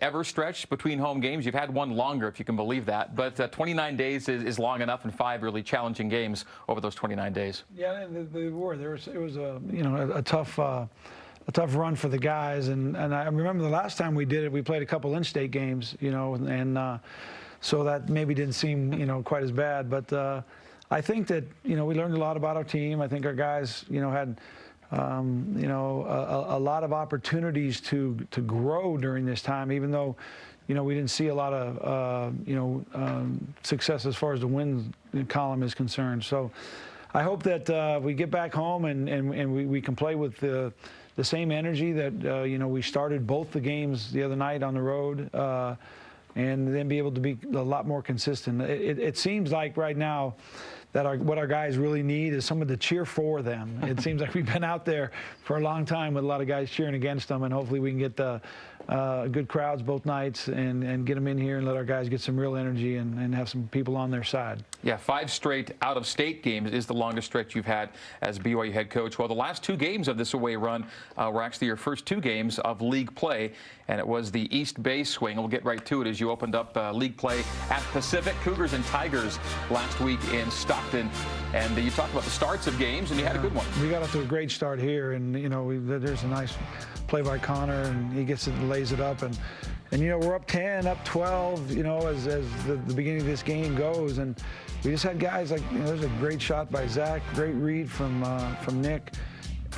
ever stretch between home games. You've had one longer, if you can believe that. But 29 days is long enough, and 5 really challenging games over those 29 days. Yeah, they were. It was a tough run for the guys. And I remember the last time we did it, we played a couple in-state games, and so that maybe didn't seem, quite as bad. But I think that, we learned a lot about our team. I think our guys, had, a lot of opportunities to grow during this time, even though, we didn't see a lot of, success as far as the win column is concerned. So I hope that we get back home and we can play with the same energy that, we started both the games the other night on the road, and then be able to be a lot more consistent. It seems like right now that what our guys really need is someone to cheer for them. It seems like we've been out there for a long time with a lot of guys cheering against them, and hopefully we can get good crowds both nights and get them in here and let our guys get some real energy and have some people on their side. Yeah, 5 straight out-of-state games is the longest stretch you've had as BYU head coach. Well, the last 2 games of this away run were actually your first 2 games of league play, and it was the East Bay swing. We'll get right to it as you opened up league play at Pacific. Cougars and Tigers last week in Stockton. And you talked about the starts of games, and you had a good one. We got off to a great start here, and, there's a nice play by Connor, and he gets it and lays it up. And we're up 10, up 12, as the beginning of this game goes. And we just had guys like, there's a great shot by Zach, great read from Nick.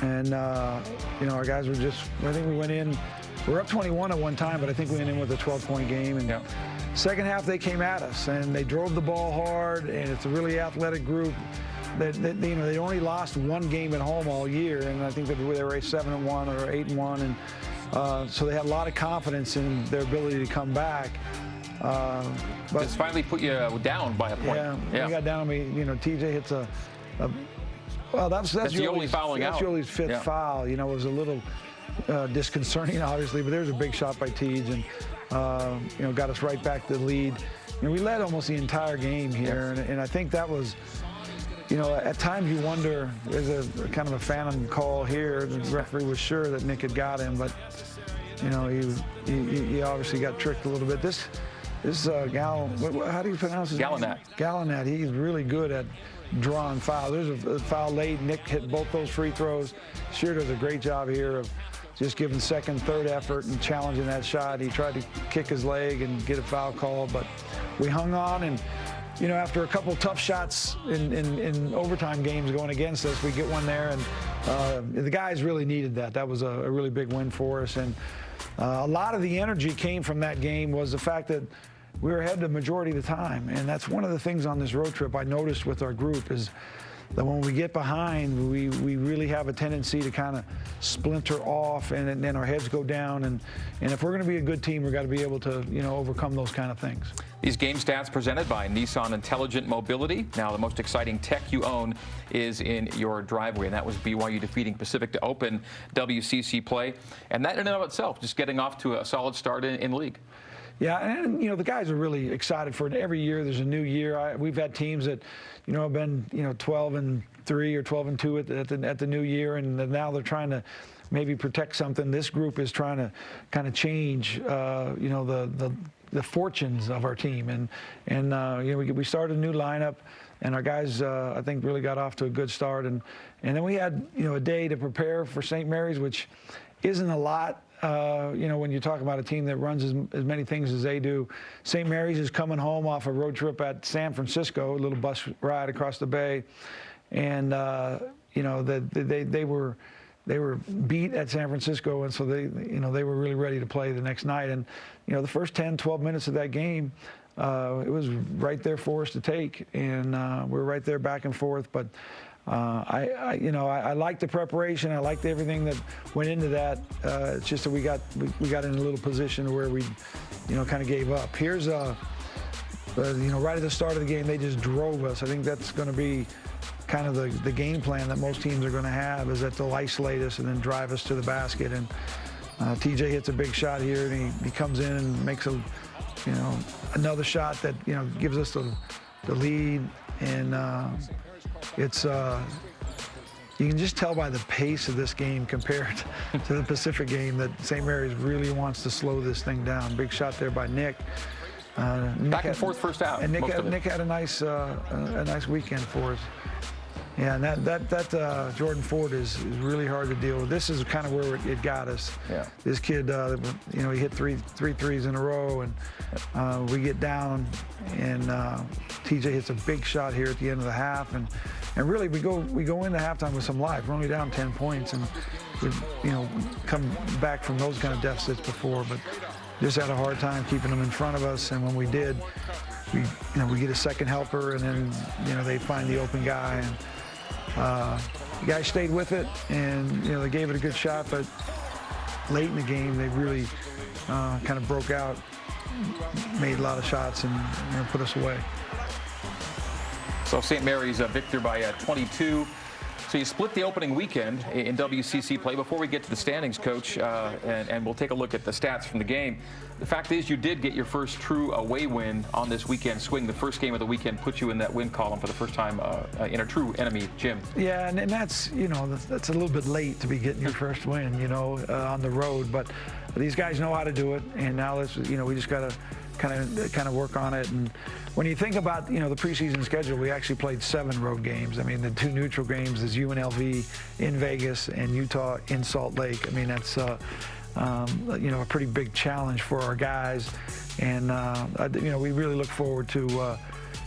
And, our guys were just, I think we went in, we're up 21 at one time, but I think we went in with a 12-point game. And second half, they came at us, and they drove the ball hard, and it's a really athletic group. They only lost 1 game at home all year, and I think that they were 7-1 or 8-1, and so they had a lot of confidence in their ability to come back. But it's finally put you down by a point. Yeah, we got down on me. TJ hits well, that's the only fouling out. That's Yoli's 5th foul. It was a little disconcerting, obviously, but there's a big shot by Tej, and got us right back to the lead. We led almost the entire game here, and I think that was, at times you wonder, there's a kind of a phantom call here. The referee was sure that Nick had got him, but he obviously got tricked a little bit. This how do you pronounce his name? Gallinat. He's really good at drawing foul. There's a foul late. Nick hit both those free throws. Shear does a great job here of just giving second, third effort and challenging that shot. He tried to kick his leg and get a foul call, but we hung on, and after a couple tough shots in overtime games going against us, we get one there, and the guys really needed that. That was a really big win for us, and a lot of the energy came from that game was the fact that we were ahead the majority of the time, and that's one of the things on this road trip I noticed with our group is that when we get behind, we really have a tendency to kind of splinter off, and then our heads go down. And if we're going to be a good team, we've got to be able to, overcome those kind of things. These game stats presented by Nissan Intelligent Mobility. Now, the most exciting tech you own is in your driveway, and that was BYU defeating Pacific to open WCC play. And that in and of itself, just getting off to a solid start in league. Yeah, and the guys are really excited for it. Every year there's a new year. We've had teams that, have been 12-3 or 12-2 at the new year, and now they're trying to maybe protect something. This group is trying to kind of change, the fortunes of our team, and we started a new lineup, and our guys I think really got off to a good start, and then we had a day to prepare for St. Mary's, which isn't a lot. When you talk about a team that runs as many things as they do. St. Mary's is coming home off a road trip at San Francisco, a little bus ride across the bay, and they were beat at San Francisco, and so they were really ready to play the next night. And the first 10-12 minutes of that game, it was right there for us to take, and we were right there back and forth, but. I like the preparation. I liked everything that went into that. It's just that we got in a little position where we, kind of gave up. Here's right at the start of the game, they just drove us. I think that's going to be kind of the game plan that most teams are going to have, is that they'll isolate us and then drive us to the basket. And TJ hits a big shot here, and he comes in and makes another shot that gives us the lead. And it's you can just tell by the pace of this game compared to the Pacific game that St. Mary's really wants to slow this thing down. Big shot there by Nick. Back and forth first half. And Nick had a nice weekend for us. Yeah, and that Jordan Ford is really hard to deal with. This is kind of where it got us. Yeah. This kid, you know, he hit three threes in a row, and we get down, and TJ hits a big shot here at the end of the half, and really we go into halftime with some life. We're only down 10 points, and we've, you know, come back from those kind of deficits before, but just had a hard time keeping them in front of us. And when we did, we get a second helper, and then, you know, they find the open guy, and the guy stayed with it, and, you know, they gave it a good shot, but late in the game they really kind of broke out, made a lot of shots, and, you know, put us away. So St. Mary's victor by 22. So you split the opening weekend in WCC play. Before we get to the standings, Coach, and we'll take a look at the stats from the game, the fact is you did get your first true away win on this weekend swing. The first game of the weekend put you in that win column for the first time in a true enemy gym. Yeah, and that's, you know, that's a little bit late to be getting your first win, you know, on the road. But these guys know how to do it, and now you know, we just got to kind of work on it. And when you think about, you know, the preseason schedule, we actually played 7 road games. I mean, the 2 neutral games is UNLV in Vegas and Utah in Salt Lake. I mean, that's you know, a pretty big challenge for our guys, and you know, we really look forward to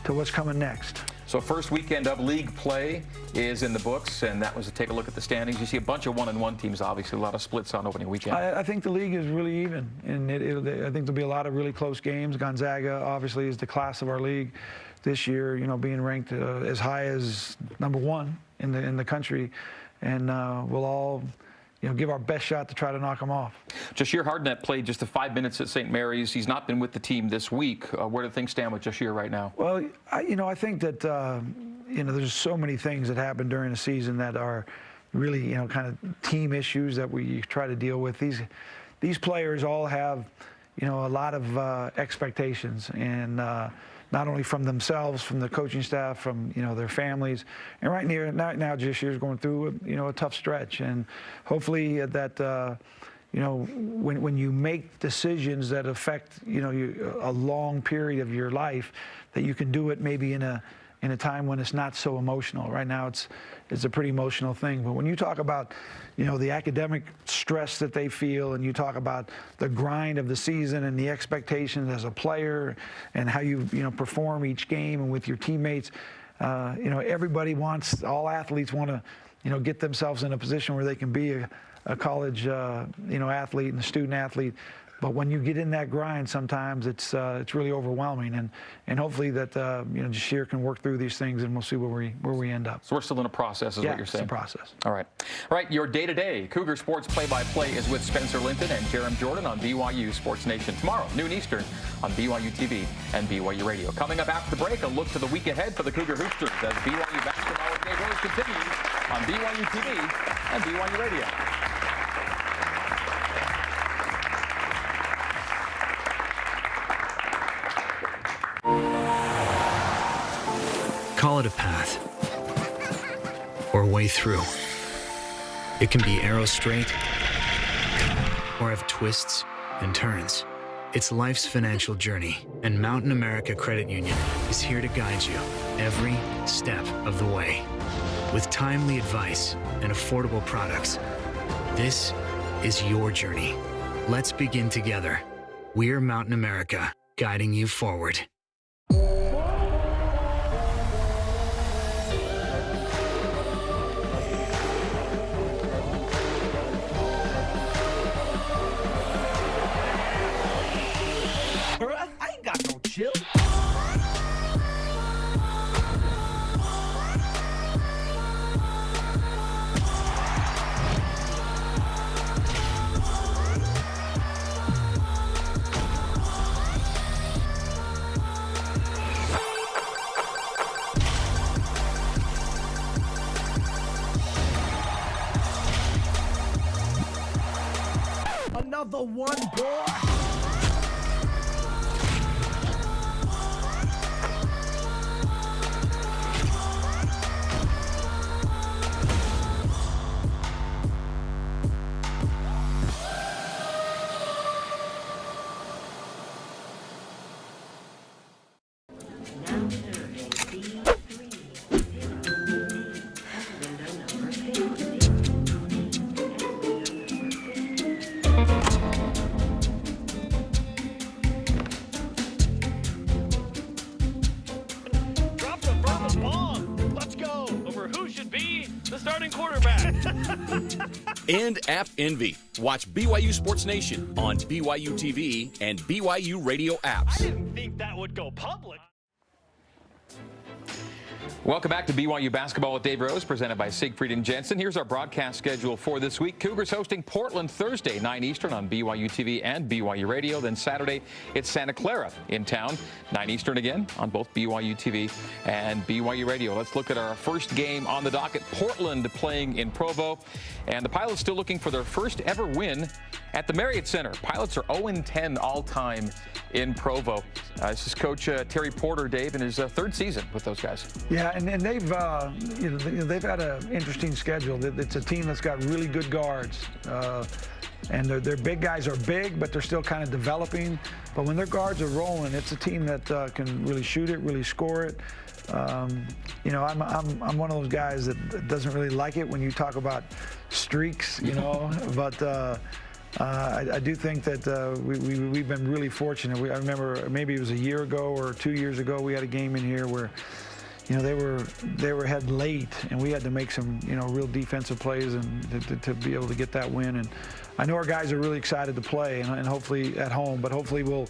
what's coming next. So first weekend of league play is in the books, and that was to take a look at the standings. You see a bunch of 1-1 teams, obviously, a lot of splits on opening weekend. I think the league is really even, and I think there'll be a lot of really close games. Gonzaga, obviously, is the class of our league this year, you know, being ranked as high as #1 in the country, and we'll all, you know, give our best shot to try to knock them off. Jashir Hardnett played just the 5 minutes at St. Mary's. He's not been with the team this week. Where do things stand with Jashir right now? Well, you know, I think that, you know, there's so many things that happen during the season that are really, you know, kind of team issues that we try to deal with. These players all have, you know, a lot of expectations, and not only from themselves, from the coaching staff, from, you know, their families. And right now Jashir's going through, you know, a tough stretch, and hopefully that, you know, when you make decisions that affect, you know, a long period of your life, that you can do it maybe in a time when it's not so emotional. Right now it's a pretty emotional thing. But when you talk about, you know, the academic stress that they feel, and you talk about the grind of the season and the expectations as a player and how you know, perform each game and with your teammates, you know, all athletes want to, you know, get themselves in a position where they can be a college, you know, athlete and a student athlete. But when you get in that grind, sometimes it's really overwhelming, and hopefully that, you know, Jashir can work through these things, and we'll see where we end up. So we're still in a process, is what you're saying? It's a process. All right. All right, your day-to-day Cougar Sports play-by-play is with Spencer Linton and Jerem Jordan on BYU Sports Nation. Tomorrow, noon Eastern, on BYU TV and BYU Radio. Coming up after the break, a look to the week ahead for the Cougar Hoopsters as BYU Basketball with Greg Wrubell continues on BYU TV and BYU Radio. Call it a path or a way through. It can be arrow straight or have twists and turns. It's life's financial journey, and Mountain America Credit Union is here to guide you every step of the way. With timely advice and affordable products, this is your journey. Let's begin together. We're Mountain America, guiding you forward. I ain't got no chill. Another one, boy. End app envy. Watch BYU Sports Nation on BYU TV and BYU radio apps. I didn't think that would go public. Welcome back to BYU Basketball with Dave Rose, presented by Siegfried and Jensen. Here's our broadcast schedule for this week. Cougars hosting Portland Thursday, 9 Eastern on BYU TV and BYU Radio. Then Saturday, it's Santa Clara in town, 9 Eastern again on both BYU TV and BYU Radio. Let's look at our first game on the docket. Portland playing in Provo, and the Pilots still looking for their first ever win at the Marriott Center. Pilots are 0-10 all-time in Provo. This is Coach Terry Porter, Dave, in his third season with those guys. Yeah, and they've they've had an interesting schedule. It's a team that's got really good guards, and their big guys are big, but they're still kind of developing. But when their guards are rolling, it's a team that can really shoot it, really score it. You know, I'm one of those guys that doesn't really like it when you talk about streaks, you know, but. I do think that we've been really fortunate. I remember maybe it was a year ago or 2 years ago we had a game in here where, you know, they were ahead late and we had to make some, you know, real defensive plays and to be able to get that win. And I know our guys are really excited to play and hopefully at home, but hopefully we'll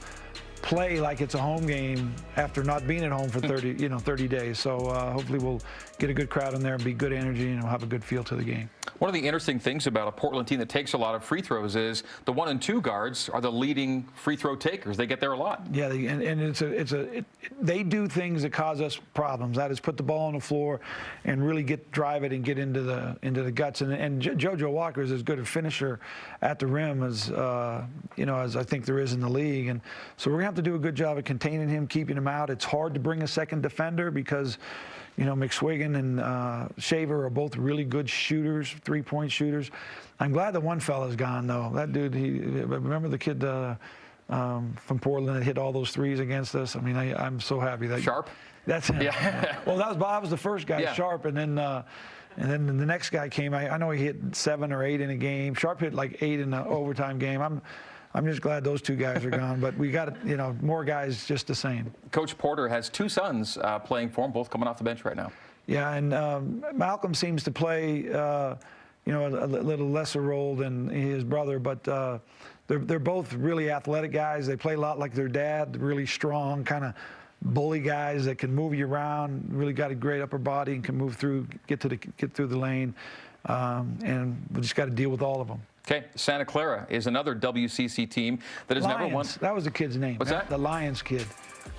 play like it's a home game after not being at home for 30 days. So hopefully we'll get a good crowd in there and be good energy and we'll have a good feel to the game. One of the interesting things about a Portland team that takes a lot of free throws is the 1 and 2 guards are the leading free throw takers. They get there a lot. Yeah, and they do things that cause us problems. That is put the ball on the floor and really drive it and get into the guts. And JoJo Walker is as good a finisher at the rim as you know, as I think there is in the league. And so we're gonna have to do a good job of containing him, keeping him out. It's hard to bring a second defender because, you know, McSwiggan and Shaver are both really good shooters, three-point shooters. I'm glad that one fella's gone, though. That dude, remember the kid from Portland that hit all those threes against us? I mean, I'm so happy that Sharp. That's him. Yeah. Well, Bob was the first guy, yeah. Sharp, and then the next guy came. I know he hit 7 or 8 in a game. Sharp hit like 8 in the overtime game. I'm just glad those 2 guys are gone, but we got, you know, more guys just the same. Coach Porter has 2 sons playing for him, both coming off the bench right now. Yeah, and Malcolm seems to play, you know, a little lesser role than his brother, but they're both really athletic guys. They play a lot like their dad, really strong, kind of bully guys that can move you around, really got a great upper body and can move through, get through the lane, and we just got to deal with all of them. Okay, Santa Clara is another WCC team that has never won. That was the kid's name. What's that? The Lions kid.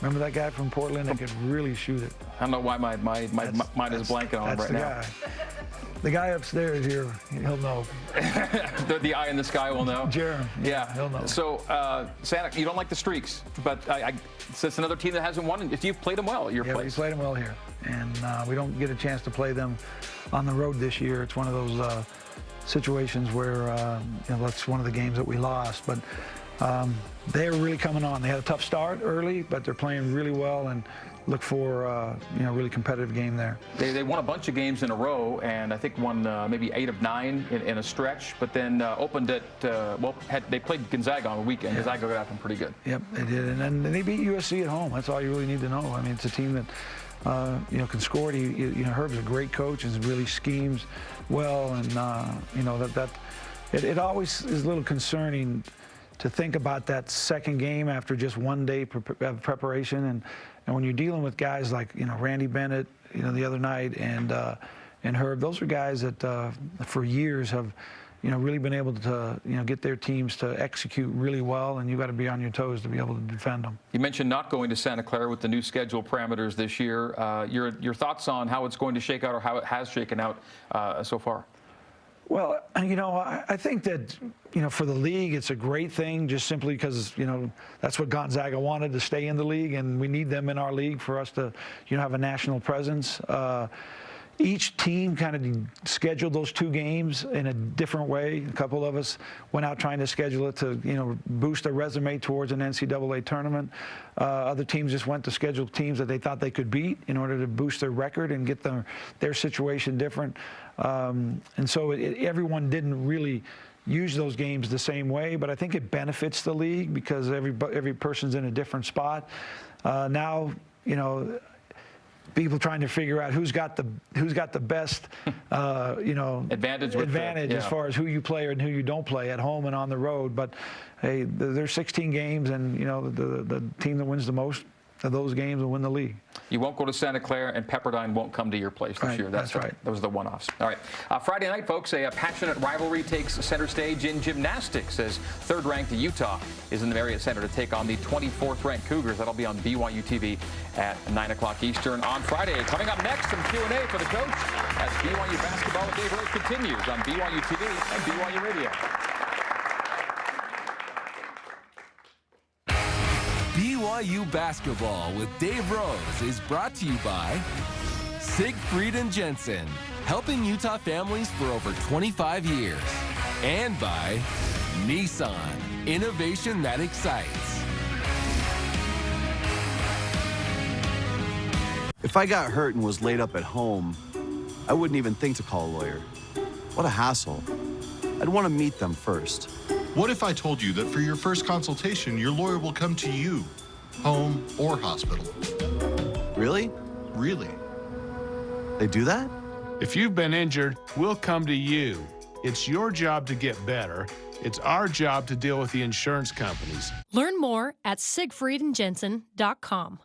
Remember that guy from Portland that could really shoot it? I don't know why my mind is blanking on him right now. The guy upstairs here, he'll know. the eye in the sky will know. Jerem. Yeah, he'll know. So, Santa, you don't like the streaks, but it's another team that hasn't won. If you've played them well at your place. We played them well here, and we don't get a chance to play them on the road this year. It's one of those situations where you know, that's one of the games that we lost, but they're really coming on. They had a tough start early, but they're playing really well and look for you know, really competitive game there. They won a bunch of games in a row, and I think won maybe 8 of 9 in a stretch, but then opened it, they played Gonzaga on the weekend. Yeah. Gonzaga got after them pretty good. Yep, they did, and then they beat USC at home. That's all you really need to know. I mean, it's a team that you know, can score. You know, Herb's a great coach and really schemes well, and you know, it always is a little concerning to think about that second game after just 1 day preparation, and when you're dealing with guys like, you know, Randy Bennett, you know, the other night, and Herb, those are guys that for years have, you know, really been able to, you know, get their teams to execute really well, and you got to be on your toes to be able to defend them. You mentioned not going to Santa Clara with the new schedule parameters this year. Your thoughts on how it's going to shake out, or how it has shaken out so far? Well, you know, I think that, you know, for the league, it's a great thing just simply because, you know, that's what Gonzaga wanted, to stay in the league, and we need them in our league for us to, you know, have a national presence. Each team kind of scheduled those 2 games in a different way. A couple of us went out trying to schedule it to, you know, boost a resume towards an NCAA tournament. Other teams just went to schedule teams that they thought they could beat in order to boost their record and get their situation different. And so everyone didn't really use those games the same way, but I think it benefits the league because every person's in a different spot. Now, you know, people trying to figure out who's got the best advantage as far as who you play and who you don't play at home and on the road. But hey, there's 16 games, and the team that wins the most of those games will win the league. You won't go to Santa Clara, and Pepperdine won't come to your place this year. That's right. Those are the one-offs. All right. Friday night, folks, a passionate rivalry takes center stage in gymnastics as third-ranked Utah is in the Marriott Center to take on the 24th-ranked Cougars. That'll be on BYU TV at 9 o'clock Eastern on Friday. Coming up next, some Q&A for the coach as BYU Basketball with Dave Rose continues on BYU TV and BYU Radio. BYU Basketball with Dave Rose is brought to you by Siegfried & Jensen, helping Utah families for over 25 years. And by Nissan, innovation that excites. If I got hurt and was laid up at home, I wouldn't even think to call a lawyer. What a hassle. I'd want to meet them first. What if I told you that for your first consultation, your lawyer will come to you, home or hospital? Really? Really. They do that? If you've been injured, we'll come to you. It's your job to get better. It's our job to deal with the insurance companies. Learn more at siegfriedandjensen.com.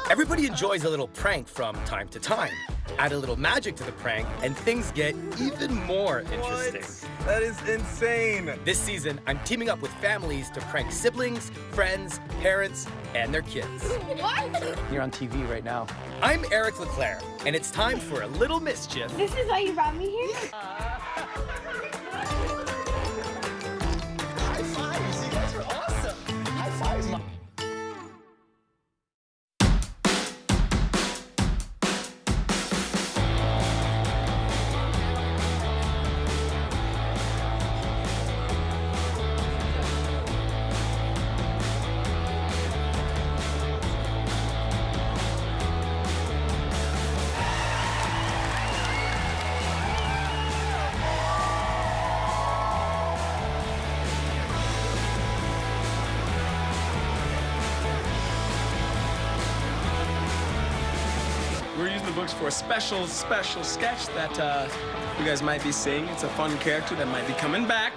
Everybody enjoys a little prank from time to time. Add a little magic to the prank, and things get even more interesting. What? That is insane. This season, I'm teaming up with families to prank siblings, friends, parents, and their kids. What? You're on TV right now. I'm Eric LeClaire, and it's time for a little mischief. This is why you brought me here? High fives. You guys are awesome. High fives, Mom. For a special sketch that you guys might be seeing. It's a fun character that might be coming back.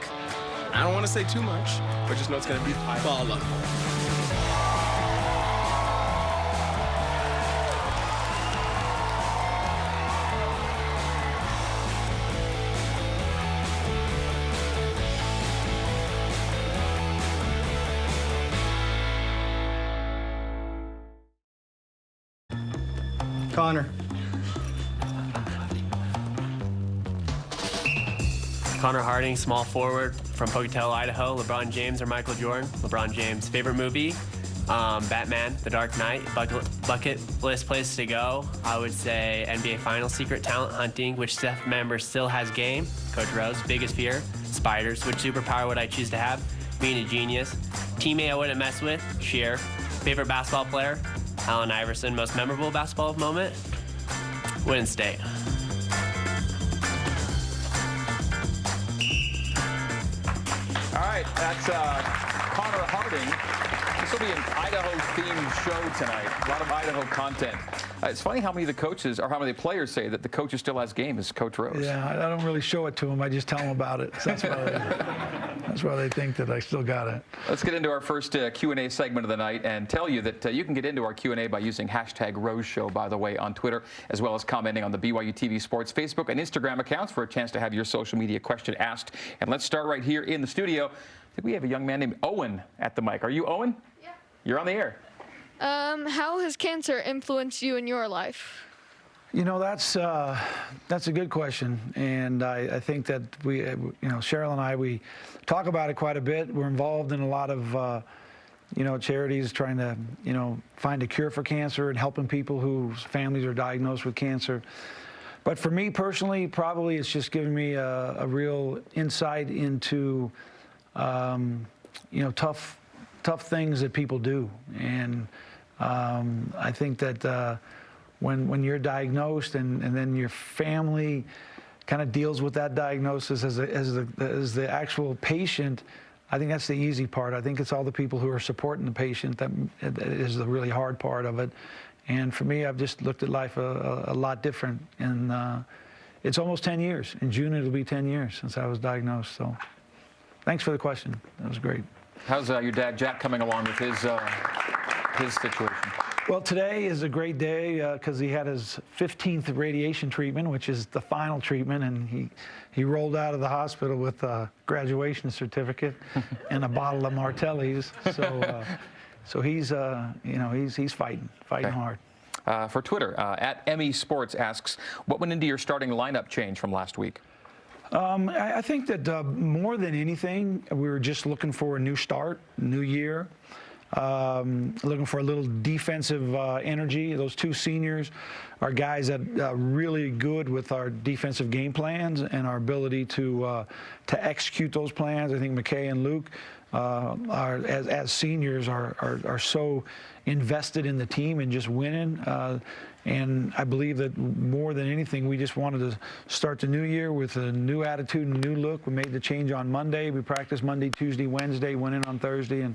I don't want to say too much, but just know it's going to be baller. Connor. Connor Harding, small forward from Pocatello, Idaho. LeBron James or Michael Jordan? LeBron James. Favorite movie? Batman, The Dark Knight. Bucket list place to go? I would say NBA Finals, secret talent hunting. Which staff member still has game? Coach Rose. Biggest fear? Spiders. Which superpower would I choose to have? Being a genius. Teammate I wouldn't mess with? Sheer. Favorite basketball player? Allen Iverson. Most memorable basketball moment? Win State. All right, that's Connor Harding. This will be an Idaho-themed show tonight. A lot of Idaho content. It's funny how many of the coaches, or how many players say that the coach who still has game is Coach Rose. Yeah, I don't really show it to them. I just tell them about it. So that's why they think that I still got it. Let's get into our first Q&A segment of the night and tell you that you can get into our Q&A by using hashtag Rose Show, by the way, on Twitter, as well as commenting on the BYU TV Sports Facebook and Instagram accounts for a chance to have your social media question asked. And let's start right here in the studio. I think we have a young man named Owen at the mic. Are you Owen? Yeah. You're on the air. How has cancer influenced you in your life? You know, that's a good question, and I think that we, Cheryl and I, we talk about it quite a bit. We're involved in a lot of, charities trying to, find a cure for cancer and helping people whose families are diagnosed with cancer. But for me personally, probably it's just given me a real insight into, tough things that people do, and I think that when you're diagnosed and then your family kind of deals with that diagnosis as the actual patient, I think that's the easy part. I think it's all the people who are supporting the patient that is the really hard part of it. And for me, I've just looked at life a lot different. And it's almost 10 years. In June, it'll be 10 years since I was diagnosed. So thanks for the question. That was great. How's your dad, Jack, coming along with his situation? Well, today is a great day because he had his 15th radiation treatment, which is the final treatment, and he rolled out of the hospital with a graduation certificate and a bottle of Martellis. So he's he's fighting hard. For Twitter, at Emmy Sports asks, what went into your starting lineup change from last week? I think that more than anything, we were just looking for a new start, new year. Looking for a little defensive energy. Those two seniors are guys that are really good with our defensive game plans and our ability to execute those plans. I think McKay and Luke as seniors are so invested in the team and just winning. And I believe that more than anything, we just wanted to start the new year with a new attitude and a new look. We made the change on Monday. We practiced Monday, Tuesday, Wednesday, went in on Thursday,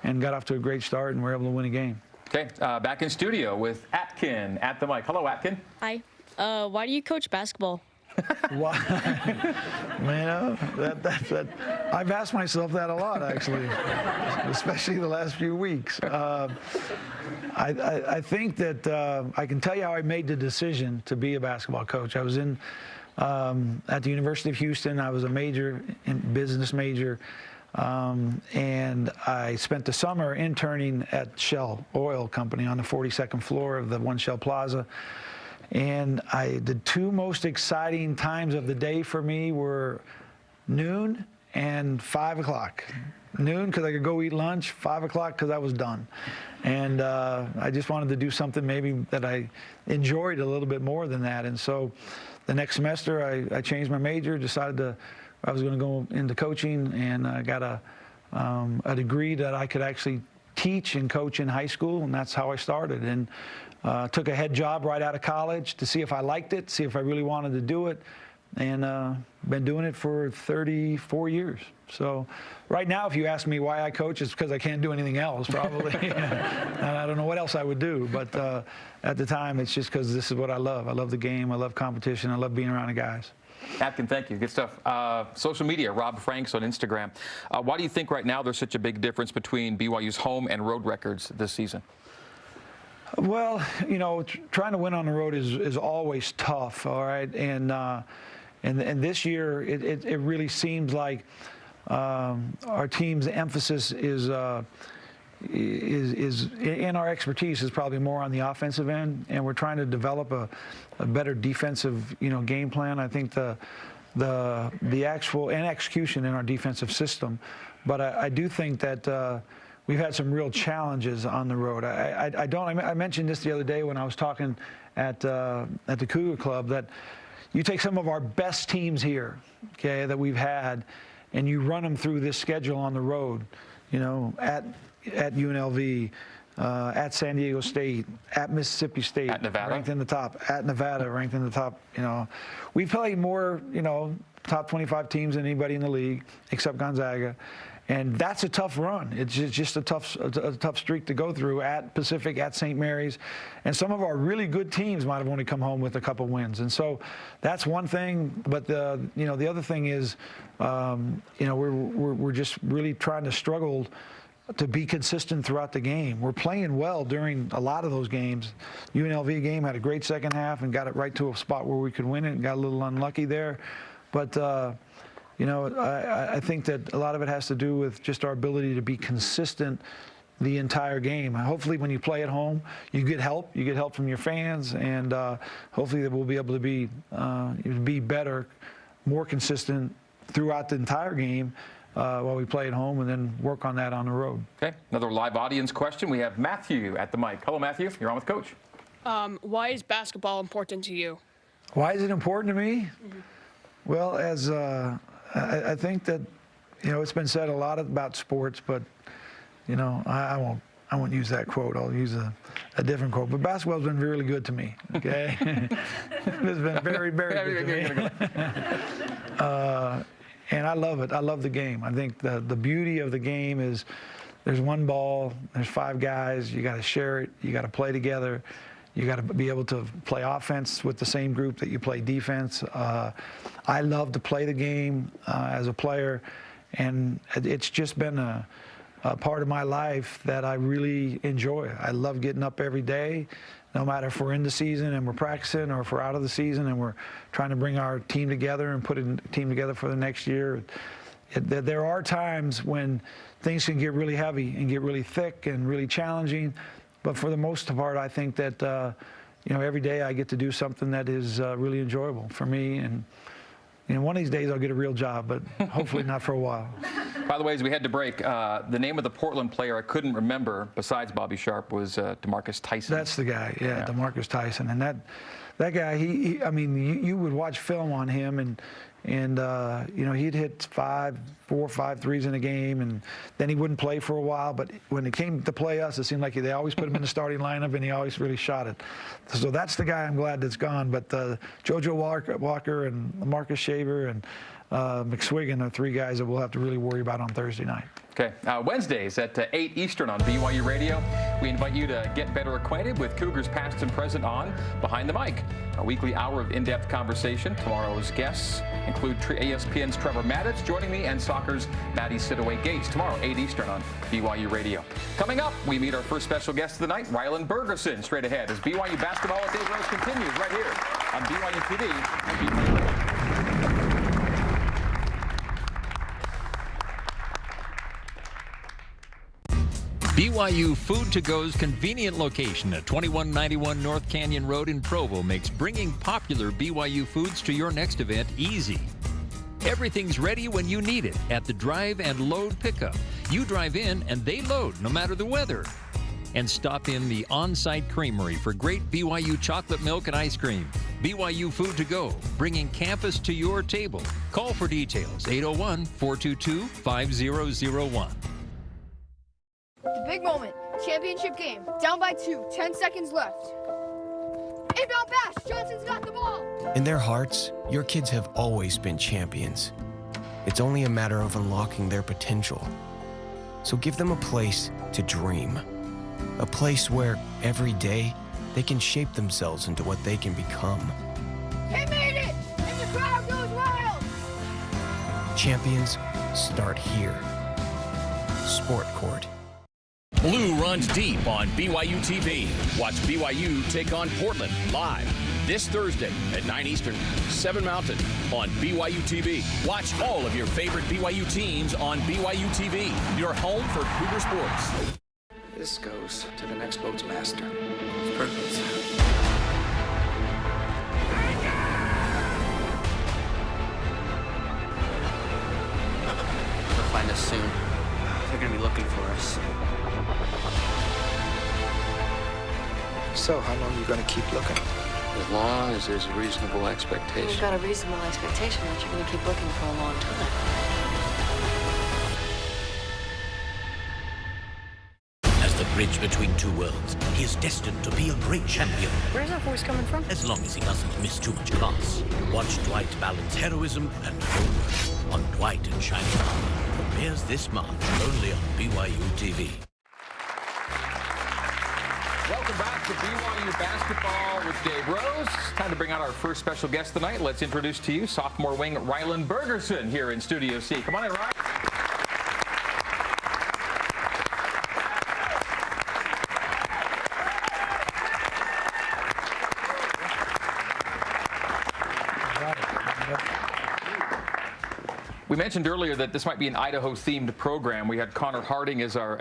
and got off to a great start, and were able to win a game. Okay, back in studio with Atkin at the mic. Hello, Atkin. Hi. Why do you coach basketball? Why? Man, I've asked myself that a lot, actually, especially the last few weeks. I think that I can tell you how I made the decision to be a basketball coach. I was at the University of Houston. I was a business major. And I spent the summer interning at Shell Oil Company on the 42nd floor of the One Shell Plaza. And the two most exciting times of the day for me were noon and 5 o'clock. Noon because I could go eat lunch, 5 o'clock because I was done. And I just wanted to do something maybe that I enjoyed a little bit more than that. And so the next semester I changed my major, decided I was going to go into coaching, and I got a degree that I could actually teach and coach in high school, and that's how I started. And took a head job right out of college to see if I liked it, see if I really wanted to do it, and been doing it for 34 years. So right now, if you ask me why I coach, it's because I can't do anything else, probably. And I don't know what else I would do, but at the time, it's just because this is what I love. I love the game, I love competition, I love being around the guys. Atkin, thank you. Good stuff. Social media, Rob Franks on Instagram. Why do you think right now there's such a big difference between BYU's home and road records this season? Well, trying to win on the road is always tough, all right? And this year, it really seems like our team's emphasis is in our expertise is probably more on the offensive end, and we're trying to develop a better defensive game plan. I think the actual and execution in our defensive system, but I do think that we've had some real challenges on the road. I mentioned this the other day when I was talking at the Cougar Club, that you take some of our best teams here, okay, that we've had, and you run them through this schedule on the road, at UNLV, at San Diego State, at Mississippi State, at Nevada, ranked in the top, at Nevada, ranked in the top. We played more, top 25 teams than anybody in the league, except Gonzaga, and that's a tough run. It's just a tough streak to go through at Pacific, at St. Mary's, and some of our really good teams might have only come home with a couple wins, and so that's one thing. But the other thing is, we're just really trying to struggle to be consistent throughout the game. We're playing well during a lot of those games. UNLV game had a great second half and got it right to a spot where we could win it, and got a little unlucky there. But I think that a lot of it has to do with just our ability to be consistent the entire game. Hopefully when you play at home, you get help. You get help from your fans, and hopefully that we'll be able to be better, more consistent throughout the entire game while we play at home, and then work on that on the road. Okay, another live audience question. We have Matthew at the mic. Hello, Matthew. You're on with Coach. Why is basketball important to you? Why is it important to me? Mm-hmm. Well, as I think that it's been said a lot about sports, but I won't use that quote. I'll use a different quote. But basketball's been really good to me. Okay, it's been very, very good to me. And I love it. I love the game. I think the beauty of the game is there's one ball, there's 5 guys, you got to share it, you got to play together, you got to be able to play offense with the same group that you play defense. I love to play the game as a player, and it's just been a part of my life that I really enjoy. I love getting up every day, no matter if we're in the season and we're practicing or if we're out of the season and we're trying to bring our team together and put a team together for the next year. There are times when things can get really heavy and get really thick and really challenging, but for the most part, I think that every day I get to do something that is really enjoyable for me. And one of these days I'll get a real job, but hopefully not for a while. By the way, as we had to break, the name of the Portland player I couldn't remember besides Bobby Sharp was DeMarcus Tyson. That's the guy, yeah. DeMarcus Tyson. And that guy, I mean, you would watch film on him, and he'd hit 4 or 5 threes in a game, and then he wouldn't play for a while. But when it came to play us, it seemed like they always put him in the starting lineup, and he always really shot it. So that's the guy I'm glad that's gone. But JoJo Walker and Marcus Shaver and McSwiggan are 3 guys that we'll have to really worry about on Thursday night. Okay, Wednesdays at 8 Eastern on BYU Radio. We invite you to get better acquainted with Cougars past and present on Behind the Mic, a weekly hour of in-depth conversation. Tomorrow's guests include ESPN's Trevor Madditz joining me and soccer's Maddie Sidaway Gates tomorrow, 8 Eastern on BYU Radio. Coming up, we meet our first special guest of the night, Ryland Bergersen, straight ahead as BYU Basketball with Dave Rose continues right here on BYU TV and BYU Radio. BYU Food to Go's convenient location at 2191 North Canyon Road in Provo makes bringing popular BYU foods to your next event easy. Everything's ready when you need it at the drive and load pickup. You drive in and they load no matter the weather. And stop in the on-site creamery for great BYU chocolate milk and ice cream. BYU Food to Go, bringing campus to your table. Call for details, 801-422-5001. The big moment, championship game, down by 2, 10 seconds left. Inbound pass, Johnson's got the ball. In their hearts, your kids have always been champions. It's only a matter of unlocking their potential. So give them a place to dream. A place where, every day, they can shape themselves into what they can become. He made it! And the crowd goes wild! Champions start here. Sport Court. Blue runs deep on BYU TV. Watch BYU take on Portland live this Thursday at 9 Eastern, 7 Mountain on BYU TV. Watch all of your favorite BYU teams on BYU TV, your home for Cougar sports. This goes to the next boat's master. Perfect. They'll find us soon. They're gonna be looking for us. So, how long are you going to keep looking? As long as there's a reasonable expectation. You've got a reasonable expectation that you're going to keep looking for a long time. As the bridge between two worlds, he is destined to be a great champion. Where's that voice coming from? As long as he doesn't miss too much class. Watch Dwight balance heroism and homework on Dwight and Shining Armor. Premieres this March, only on BYU TV. Welcome back to BYU Basketball with Dave Rose. Time to bring out our first special guest tonight. Let's introduce to you sophomore wing Ryland Bergersen here in Studio C. Come on in, Ryan. We mentioned earlier that this might be an Idaho-themed program. We had Connor Harding as our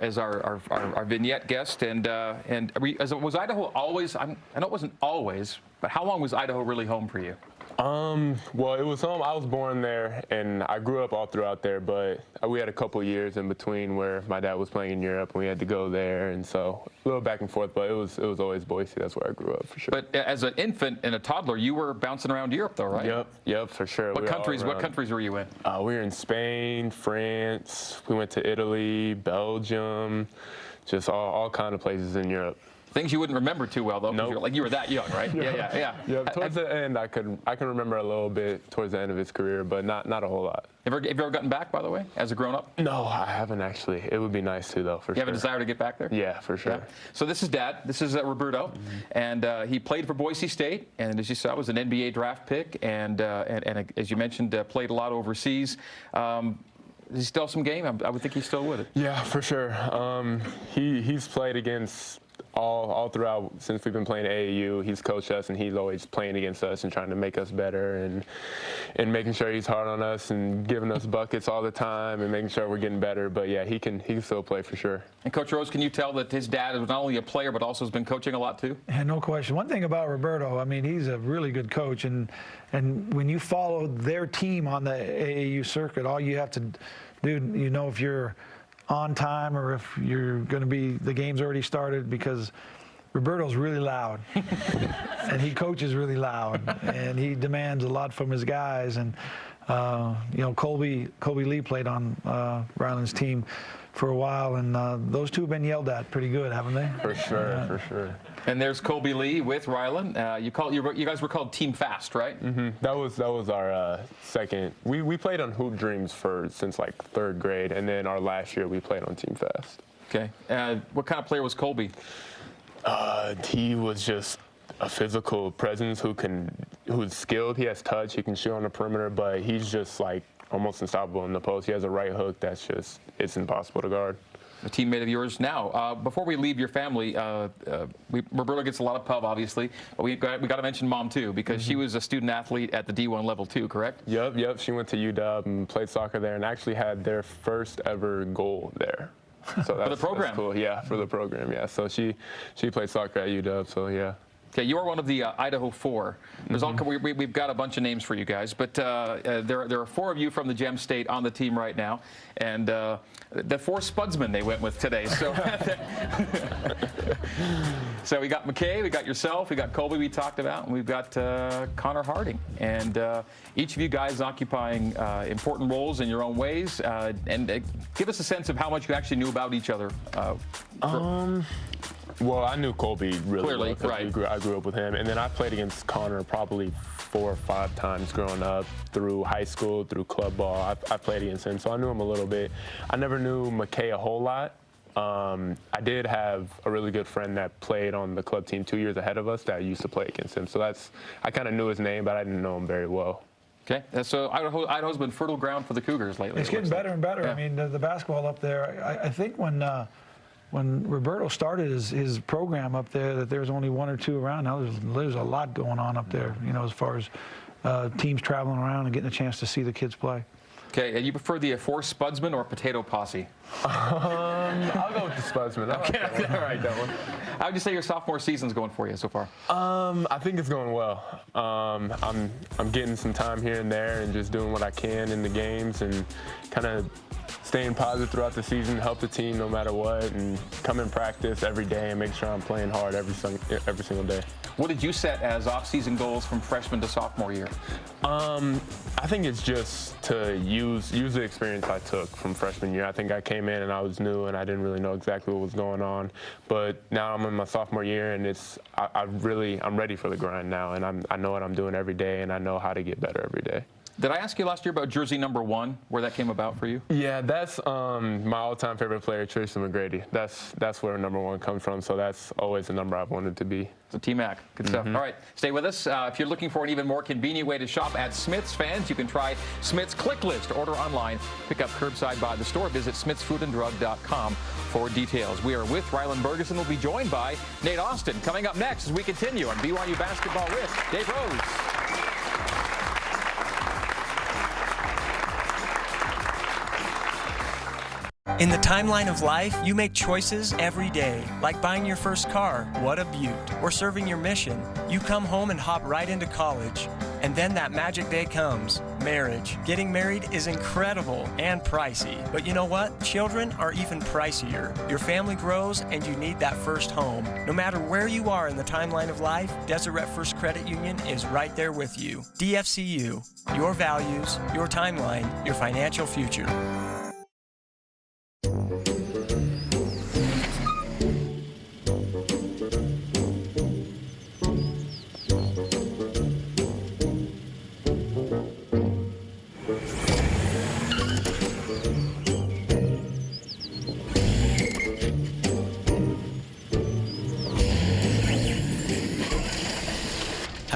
vignette guest, was Idaho always? I know it wasn't always, but how long was Idaho really home for you? Well, it was home. I was born there, and I grew up all throughout there, but we had a couple years in between where my dad was playing in Europe, and we had to go there, and so a little back and forth, but it was always Boise. That's where I grew up, for sure. But as an infant and a toddler, you were bouncing around Europe, though, right? Yep, for sure. What countries were you in? We were in Spain, France. We went to Italy, Belgium, just all kind of places in Europe. Things you wouldn't remember too well, though. Nope. You were that young, right? Yeah. Towards the end, I can remember a little bit towards the end of his career, but not a whole lot. Have you ever gotten back, by the way, as a grown-up? No, I haven't actually. It would be nice to, though, for sure. You have a desire to get back there? Yeah, for sure. Yeah. So this is Dad. This is Roberto, and he played for Boise State, and as you saw, was an NBA draft pick, and as you mentioned, played a lot overseas. Is he still some game? I would think he's still with it. Yeah, for sure. He's played against all throughout since we've been playing at AAU. He's coached us, and he's always playing against us and trying to make us better and making sure he's hard on us and giving us buckets all the time and making sure we're getting better. But yeah, he can still play for sure. And Coach Rose, can you tell that his dad is not only a player but also has been coaching a lot too? Yeah, no question. One thing about Roberto, I mean, he's a really good coach, and when you follow their team on the AAU circuit, all you have to do, you know, if you're on time or if you're going to be, the game's already started, because Roberto's really loud and he coaches really loud and he demands a lot from his guys. And you know, Colby Lee played on Ryland's team for a while, and those two have been yelled at pretty good, haven't they? For sure, for sure. And there's Colby Lee with Ryland. You guys were called Team Fast, right? Mm-hmm. That was our second. We played on Hoop Dreams since like 3rd grade, and then our last year we played on Team Fast. Okay. What kind of player was Colby? He was just a physical presence who's skilled. He has touch. He can shoot on the perimeter, but he's just like almost unstoppable in the post. He has a right hook it's impossible to guard. A teammate of yours now. Before we leave your family, Roberto gets a lot of pub, obviously, but we got to mention Mom too, because she was a student athlete at the D1 level too, correct? Yep. She went to UW and played soccer there, and actually had their first ever goal there. So that's, for the program. That's cool. Yeah, for the program. Yeah. So she played soccer at UW. So yeah. Okay, you are one of the Idaho 4. There's we've got a bunch of names for you guys, but there are 4 of you from the Gem State on the team right now, and the 4 Spudsmen they went with today. So, so we got McKay, we got yourself, we got Colby we talked about, and we've got Connor Harding, and each of you guys occupying important roles in your own ways, and give us a sense of how much you actually knew about each other. Well, I knew Colby really well, right. I grew up with him, and then I played against Connor probably 4 or 5 times growing up, through high school, through club ball. I played against him, so I knew him a little bit. I never knew McKay a whole lot. I did have a really good friend that played on the club team 2 years ahead of us that used to play against him, so I kind of knew his name, but I didn't know him very well. Okay, so Idaho's been fertile ground for the Cougars lately. It's getting better and better. Yeah. I mean, the basketball up there, I think when Roberto started his program up there, that there was only 1 or 2 around. Now there's a lot going on up there, you know, as far as teams traveling around and getting a chance to see the kids play. Okay, and you prefer the 4 Spudsmen or Potato Posse? I'll go with the Spudsmen. Okay, all right, that one. How would you say your sophomore season's going for you so far? I think it's going well. I'm getting some time here and there and just doing what I can in the games and kind of staying positive throughout the season, help the team no matter what, and come in practice every day and make sure I'm playing hard every single day. What did you set as off-season goals from freshman to sophomore year? I think it's just to use the experience I took from freshman year. I think I came in and I was new and I didn't really know exactly what was going on. But now I'm in my sophomore year and I'm ready for the grind now, and I know what I'm doing every day and I know how to get better every day. Did I ask you last year about jersey number 1, where that came about for you? Yeah, that's my all-time favorite player, Tracy McGrady. That's where number 1 comes from, so that's always the number I've wanted to be. So T-Mac, good stuff. All right, stay with us. If you're looking for an even more convenient way to shop at Smith's, fans, you can try Smith's Click List. Order online, pick up curbside by the store. Visit smithsfoodanddrug.com for details. We are with Ryland Bergersen. We'll be joined by Nate Austin coming up next as we continue on BYU Basketball with Dave Rose. In the timeline of life, you make choices every day, like buying your first car, what a beaut, or serving your mission. You come home and hop right into college. And then that magic day comes, marriage. Getting married is incredible and pricey. But you know what? Children are even pricier. Your family grows and you need that first home. No matter where you are in the timeline of life, Deseret First Credit Union is right there with you. DFCU, your values, your timeline, your financial future.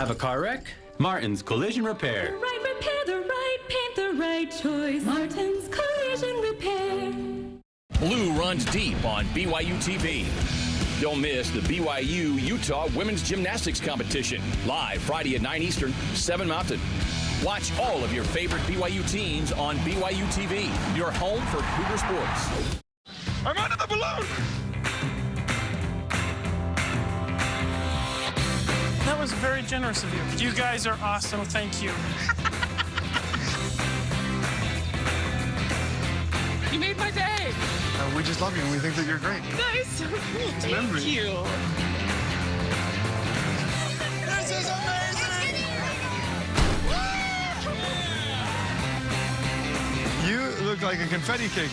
Have a car wreck? Martin's Collision Repair. Right repair, the right paint, the right choice. Martin's Collision Repair. Blue runs deep on BYU TV. Don't miss the BYU Utah Women's Gymnastics Competition. Live Friday at 9 Eastern, 7 Mountain. Watch all of your favorite BYU teams on BYU TV, your home for Cougar sports. I'm under the balloon! That was very generous of you. You guys are awesome. Thank you. You made my day! We just love you and we think that you're great. That is so cool. Thank you. This is amazing! You look like a confetti cake.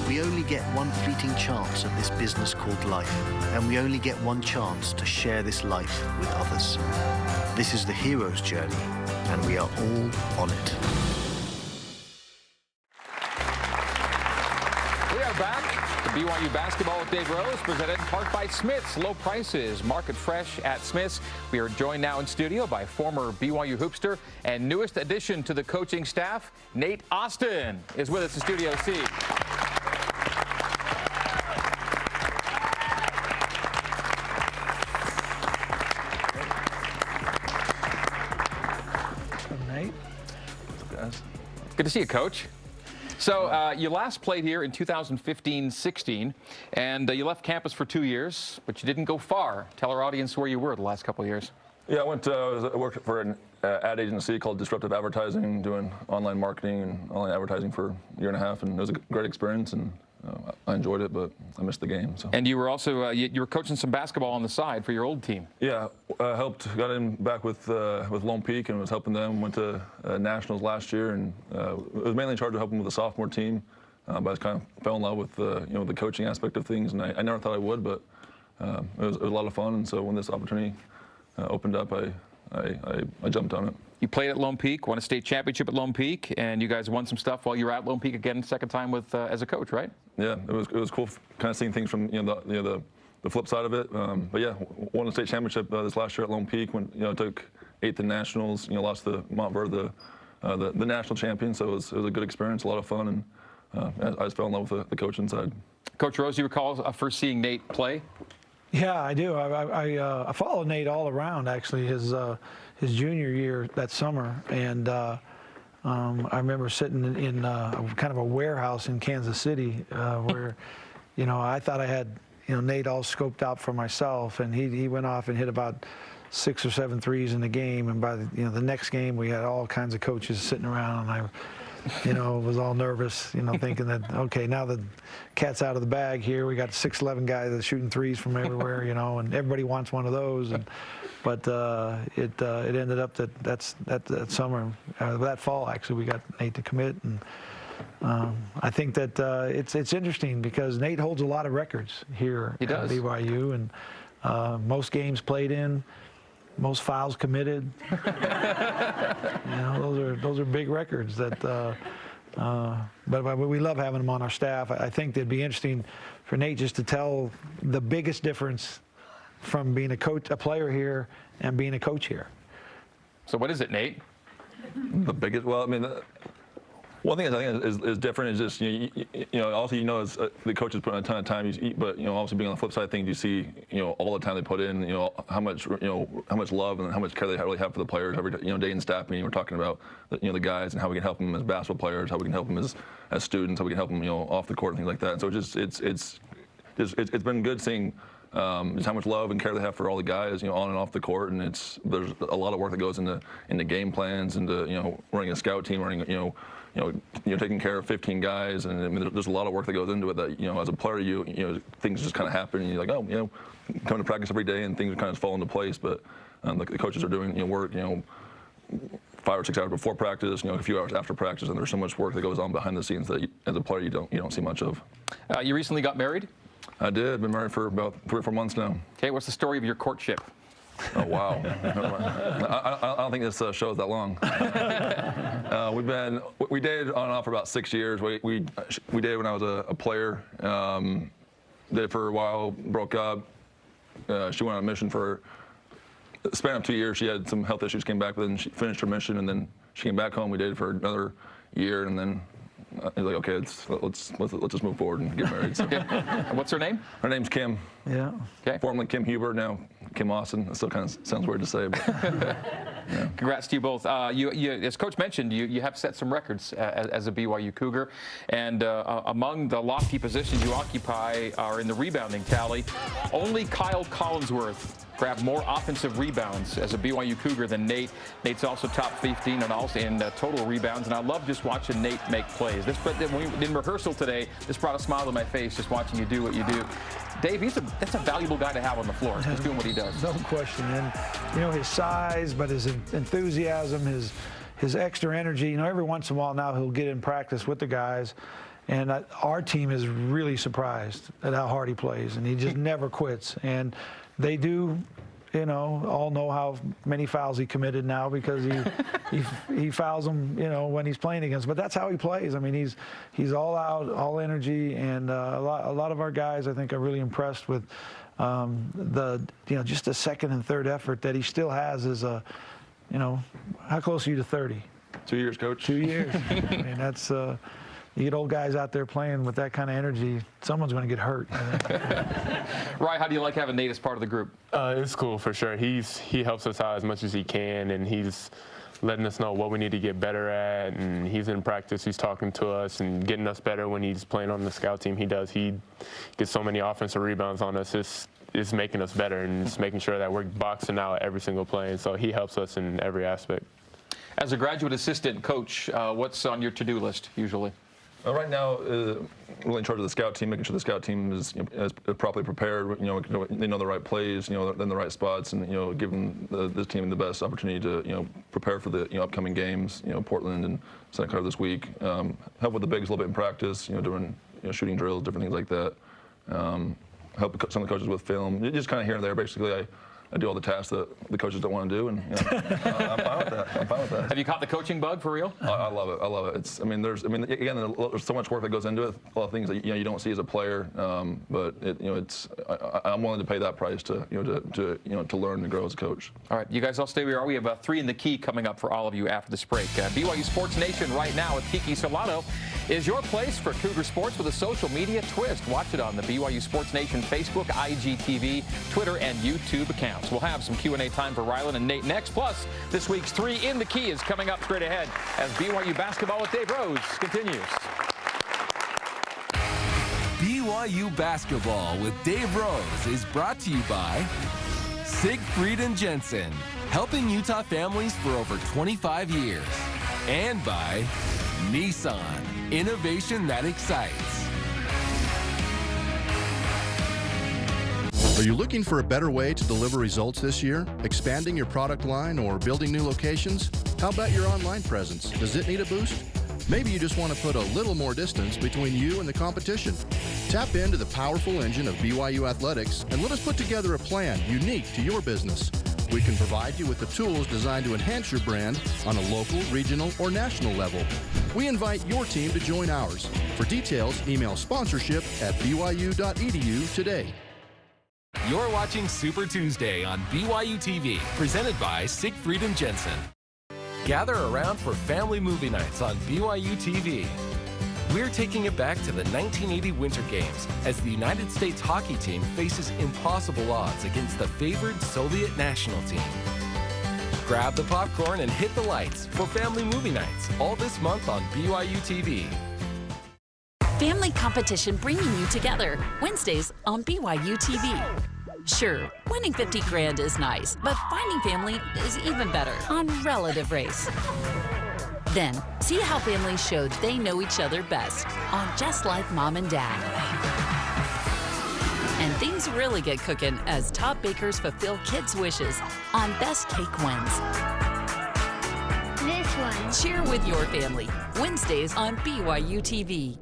We only get one fleeting chance at this business called life, and we only get one chance to share this life with others. This is the hero's journey, and we are all on it. We are back to BYU Basketball with Dave Rose, presented in part by Smith's. Low prices, market fresh at Smith's. We are joined now in studio by former BYU hoopster and newest addition to the coaching staff, Nate Austin, is with us in Studio C. Good to see you, Coach. So you last played here in 2015-16, and you left campus for 2 years, but you didn't go far. Tell our audience where you were the last couple of years. Yeah, I worked for an ad agency called Disruptive Advertising, doing online marketing and online advertising for a year and a half, and it was a great experience, and I enjoyed it, but I missed the game. So. And you were also you were coaching some basketball on the side for your old team. Yeah, got in back with Lone Peak and was helping them. Went to nationals last year, and was mainly in charge of helping with the sophomore team. But I kind of fell in love with the coaching aspect of things, and I never thought I would, but it was a lot of fun. And so when this opportunity opened up, I jumped on it. You played at Lone Peak, won a state championship at Lone Peak, and you guys won some stuff while you were at Lone Peak again, second time with as a coach, right? Yeah, it was cool, kind of seeing things from the flip side of it. But yeah, won a state championship this last year at Lone Peak. When took 8th in nationals, lost to Montverde, the national champion. So it was a good experience, a lot of fun, and I just fell in love with the coaching side. Coach Rose, you recall first seeing Nate play? Yeah, I do. I followed Nate all around, actually, his junior year that summer, and I remember sitting in kind of a warehouse in Kansas City where, I thought I had, Nate all scoped out for myself, and he went off and hit about 6 or 7 threes in the game, and by the next game we had all kinds of coaches sitting around, and I was all nervous, thinking that, okay, now the cat's out of the bag here. We got 6'11" guys that are shooting threes from everywhere, and everybody wants one of those. But it ended up that summer, that fall, actually, we got Nate to commit. And I think that it's interesting because Nate holds a lot of records here at BYU, and most games played in. Most fouls committed. Those are big records. But we love having him on our staff. I think it'd be interesting for Nate just to tell the biggest difference from being a player here, and being a coach here. So what is it, Nate? The biggest? Well, I mean, one thing I think is different is just also is the coaches put in a ton of time, but also being on the flip side of things, you see all the time they put in, how much love and how much care they really have for the players. Every day in staff meeting, we're talking about the guys and how we can help them as basketball players, how we can help them as students, how we can help them off the court and things like that. And so it's been good seeing just how much love and care they have for all the guys, on and off the court, and there's a lot of work that goes into game plans, into running a scout team, running taking care of 15 guys, and I mean, there's a lot of work that goes into it. That as a player, things just kind of happen, and you're like, come to practice every day, and things kind of fall into place. But the coaches are doing work, 5 or 6 hours before practice, a few hours after practice, and there's so much work that goes on behind the scenes that as a player you don't see much of. You recently got married? I did. Been married for about 3 or 4 months now. Okay, what's the story of your courtship? Oh, wow. I don't think this show is that long. We dated on and off for about 6 years. We dated when I was a player. Did it for a while, broke up, she went on a mission for a span of 2 years. She had some health issues, came back, but then she finished her mission, and then she came back home. We dated for another year, and then I was like, okay, let's just move forward and get married. So. And what's her name? Her name's Kim. Yeah. Okay. Formerly Kim Huber, now Kim Austin. It still kind of sounds weird to say, but yeah. Congrats to you both. You, as Coach mentioned, you have set some records as a BYU Cougar, and among the lofty positions you occupy are in the rebounding tally. Only Kyle Collinsworth grabbed more offensive rebounds as a BYU Cougar than Nate. Nate's also top 15 and also in total rebounds, and I love just watching Nate make plays. In rehearsal today, this brought a smile to my face just watching you do what you do. Dave, that's a valuable guy to have on the floor, just doing what he does. No question. And, you know, his size, but his enthusiasm, his extra energy. You know, every once in a while now he'll get in practice with the guys. And our team is really surprised at how hard he plays, and he just never quits. And they do, you know, all know how many fouls he committed now because he fouls them, you know, when he's playing against. But that's how he plays. I mean, he's all out, all energy, and a lot of our guys, I think, are really impressed with just the second and third effort that he still has. As a, you know, how close are you to 30? 2 years, Coach. 2 years. I mean, that's. You get old guys out there playing with that kind of energy, someone's going to get hurt. Ryan, how do you like having Nate as part of the group? It's cool for sure. He helps us out as much as he can, and he's letting us know what we need to get better at. And he's in practice. He's talking to us and getting us better when he's playing on the scout team. He does. He gets so many offensive rebounds on us. It's making us better, and it's making sure that we're boxing out every single play. And so he helps us in every aspect. As a graduate assistant coach, what's on your to-do list usually? Right now, really in charge of the scout team, making sure the scout team is, is properly prepared. You know, they know the right plays, you know, in the right spots, and giving this team the best opportunity to prepare for the upcoming games. You know, Portland and Santa Clara this week. Help with the bigs a little bit in practice. Doing shooting drills, different things like that. Help some of the coaches with film. Just kind of here and there. Basically, I do all the tasks that the coaches don't want to do, and I'm fine with that. I'm fine with that. Have you caught the coaching bug for real? I love it. I love it. Again, there's so much work that goes into it. A lot of things that you don't see as a player, but I'm willing to pay that price to learn and grow as a coach. All right, you guys all stay where you are. We have 3 in the Key coming up for all of you after this break. BYU Sports Nation right now with Kiki Solano is your place for Cougar sports with a social media twist. Watch it on the BYU Sports Nation Facebook, IGTV, Twitter, and YouTube accounts. We'll have some Q&A time for Ryland and Nate next. Plus, this week's 3 in the Key is coming up straight ahead as BYU Basketball with Dave Rose continues. BYU Basketball with Dave Rose is brought to you by Siegfried & Jensen, helping Utah families for over 25 years. And by Nissan, innovation that excites. Are you looking for a better way to deliver results this year? Expanding your product line or building new locations? How about your online presence? Does it need a boost? Maybe you just want to put a little more distance between you and the competition. Tap into the powerful engine of BYU Athletics and let us put together a plan unique to your business. We can provide you with the tools designed to enhance your brand on a local, regional, or national level. We invite your team to join ours. For details, email sponsorship@byu.edu today. You're watching Super Tuesday on BYU TV, presented by Siegfried & Jensen. Gather around for family movie nights on BYU TV. We're taking it back to the 1980 Winter Games as the United States hockey team faces impossible odds against the favored Soviet national team. Grab the popcorn and hit the lights for family movie nights all this month on BYU TV. Family competition bringing you together. Wednesdays on BYU TV. Sure, winning 50 grand is nice, but finding family is even better on Relative Race. Then, see how families showed they know each other best on Just Like Mom and Dad. And things really get cooking as top bakers fulfill kids' wishes on Best Cake Wins. This one. Cheer with your family. Wednesdays on BYU TV.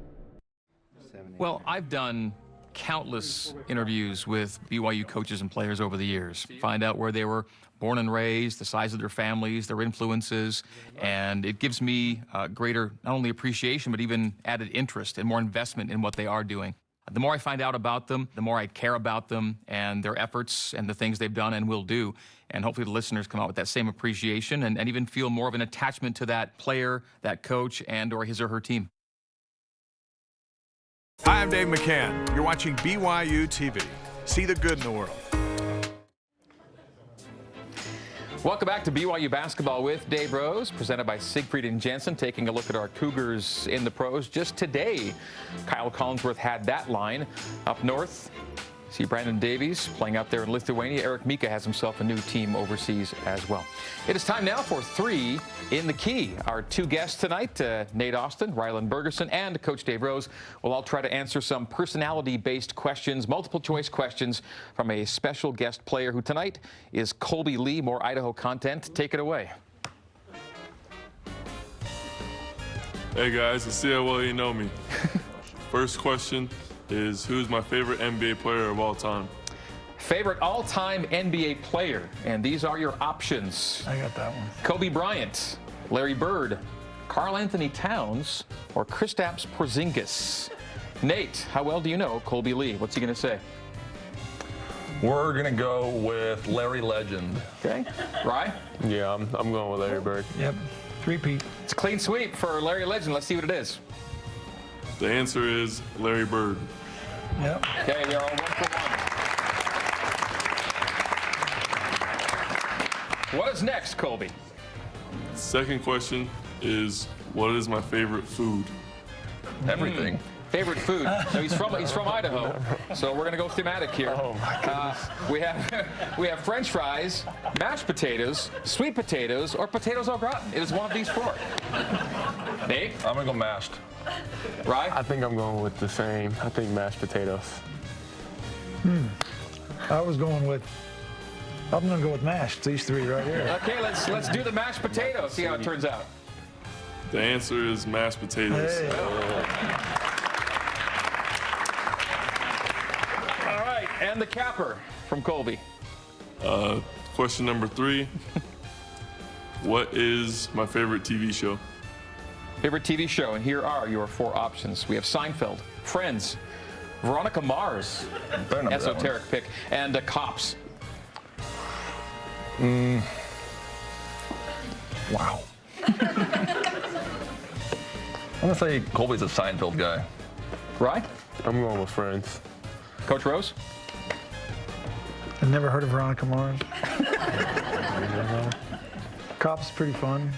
Well, I've done countless interviews with BYU coaches and players over the years. Find out where they were born and raised, the size of their families, their influences, and it gives me greater not only appreciation but even added interest and more investment in what they are doing. The more I find out about them, the more I care about them and their efforts and the things they've done and will do. And hopefully the listeners come out with that same appreciation and even feel more of an attachment to that player, that coach, and or his or her team. Hi, I'm Dave McCann. You're watching BYU TV. See the good in the world. Welcome back to BYU Basketball with Dave Rose, presented by Siegfried and Jensen, taking a look at our Cougars in the pros. Just today, Kyle Collinsworth had that line. Up north, see Brandon Davies playing out there in Lithuania. Eric Mika has himself a new team overseas as well. It is time now for 3 in the Key. Our 2 guests tonight, Nate Austin, Ryland Bergersen, and Coach Dave Rose, will all try to answer some personality-based questions, multiple-choice questions from a special guest player who tonight is Colby Lee. More Idaho content. Take it away. Hey guys, let's see how well you know me. First question is, who's my favorite NBA player of all time? Favorite all-time NBA player, and these are your options. I got that one. Kobe Bryant, Larry Bird, Karl Anthony Towns, or Kristaps Porzingis. Nate, how well do you know Colby Lee? What's he going to say? We're going to go with Larry Legend. Okay. Rye? Yeah, I'm going with Larry Bird. Yep. Three-peat. It's a clean sweep for Larry Legend. Let's see what it is. The answer is Larry Bird. Yep. Okay, they're all 1 for 1. What is next, Colby? Second question is, what is my favorite food? Everything. Favorite food. So he's from Idaho. So we're going to go thematic here. Oh my goodness. We have French fries, mashed potatoes, sweet potatoes, or potatoes au gratin. It is one of these 4. Nate? I'm going to go mashed. Right? I think I'm going with the same. I think mashed potatoes. I'm going to go with mashed. These 3 right here. Okay, let's do the mashed potatoes. See how it turns out. The answer is mashed potatoes. Hey. All right, and the capper from Colby. Question number 3. What is my favorite TV show? Favorite TV show, and here are your 4 options. We have Seinfeld, Friends, Veronica Mars, esoteric pick, and Cops. Wow. I'm going to say Colby's a Seinfeld guy. Right? I'm going with Friends. Coach Rose? I've never heard of Veronica Mars. Cops pretty fun.